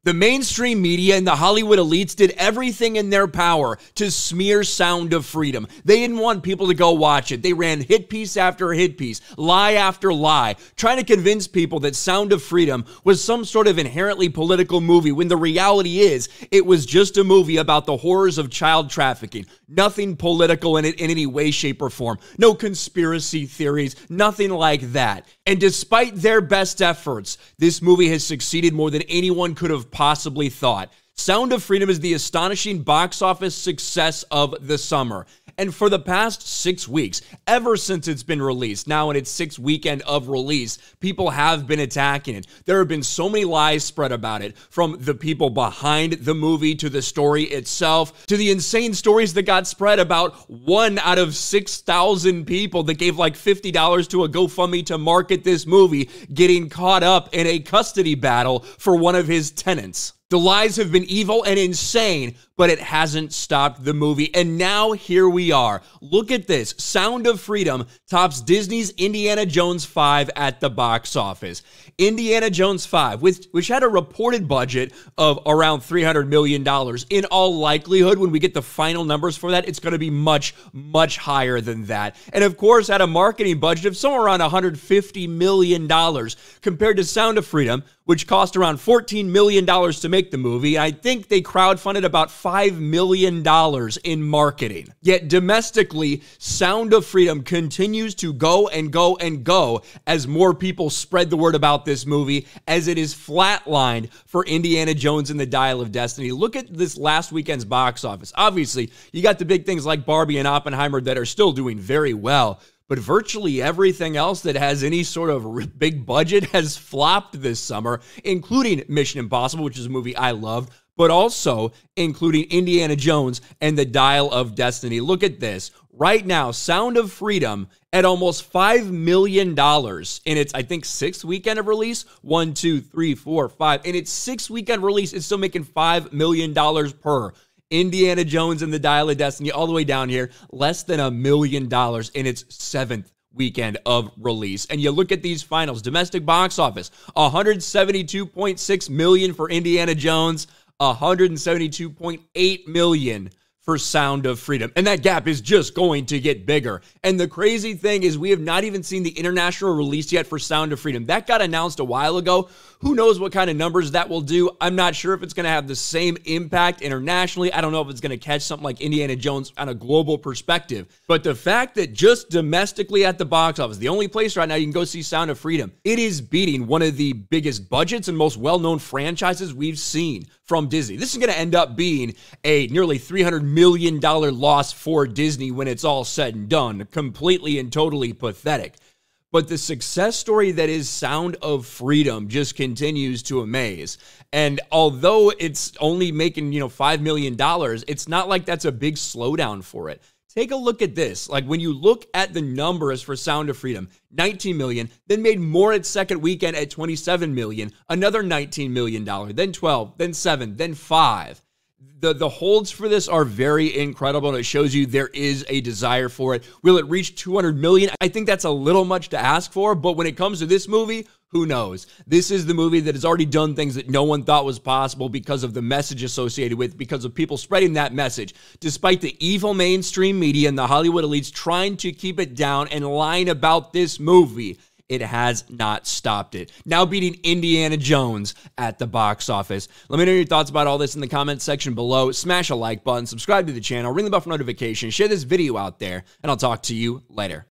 The mainstream media and the Hollywood elites did everything in their power to smear Sound of Freedom. They didn't want people to go watch it. They ran hit piece after hit piece, lie after lie, trying to convince people that Sound of Freedom was some sort of inherently political movie, when the reality is it was just a movie about the horrors of child trafficking. Nothing political in it in any way, shape, or form. No conspiracy theories, nothing like that. And despite their best efforts, this movie has succeeded more than anyone could have possibly thought. Sound of Freedom is the astonishing box office success of the summer. And for the past 6 weeks, ever since it's been released, now in its 6th weekend of release, people have been attacking it. There have been so many lies spread about it, from the people behind the movie to the story itself, to the insane stories that got spread about 1 out of 6,000 people that gave like $50 to a GoFundMe to market this movie getting caught up in a custody battle for one of his tenants. The lies have been evil and insane, but it hasn't stopped the movie. And now here we are. Look at this. Sound of Freedom tops Disney's Indiana Jones 5 at the box office. Indiana Jones 5, which had a reported budget of around $300 million. In all likelihood, when we get the final numbers for that, it's going to be much, much higher than that. And of course, had a marketing budget of somewhere around $150 million compared to Sound of Freedom, which cost around $14 million to make the movie. I think they crowdfunded about $5 million in marketing. Yet domestically, Sound of Freedom continues to go and go and go as more people spread the word about this movie, as it is flatlined for Indiana Jones and the Dial of Destiny. Look at this last weekend's box office. Obviously, you got the big things like Barbie and Oppenheimer that are still doing very well, but virtually everything else that has any sort of big budget has flopped this summer, including Mission Impossible, which is a movie I loved, but also including Indiana Jones and the Dial of Destiny. Look at this. Right now, Sound of Freedom at almost $5 million in its, I think, 6th weekend of release. 1, 2, 3, 4, 5. In its 6th weekend release, it's still making $5 million per. Indiana Jones and the Dial of Destiny, all the way down here, less than $1 million in its 7th weekend of release. And you look at these finals, domestic box office, $172.6 million for Indiana Jones, $172.8 million for Sound of Freedom. And that gap is just going to get bigger. And the crazy thing is we have not even seen the international release yet for Sound of Freedom. That got announced a while ago. Who knows what kind of numbers that will do? I'm not sure if it's going to have the same impact internationally. I don't know if it's going to catch something like Indiana Jones on a global perspective. But the fact that just domestically at the box office, the only place right now you can go see Sound of Freedom, it is beating one of the biggest budgets and most well-known franchises we've seen from Disney. This is going to end up being a nearly $300 million loss for Disney when it's all said and done. Completely and totally pathetic. But the success story that is Sound of Freedom just continues to amaze. And although it's only making, $5 million, it's not like that's a big slowdown for it. Take a look at this. Like, when you look at the numbers for Sound of Freedom, 19 million, then made more its second weekend at 27 million, another $19 million, then 12, then 7, then 5. The holds for this are very incredible, and it shows you there is a desire for it. Will it reach 200 million? I think that's a little much to ask for, but when it comes to this movie, who knows? This is the movie that has already done things that no one thought was possible because of the message associated with, because of people spreading that message. Despite the evil mainstream media and the Hollywood elites trying to keep it down and lying about this movie, it has not stopped it. Now beating Indiana Jones at the box office. Let me know your thoughts about all this in the comments section below. Smash a like button, subscribe to the channel, ring the bell for notifications, share this video out there, and I'll talk to you later.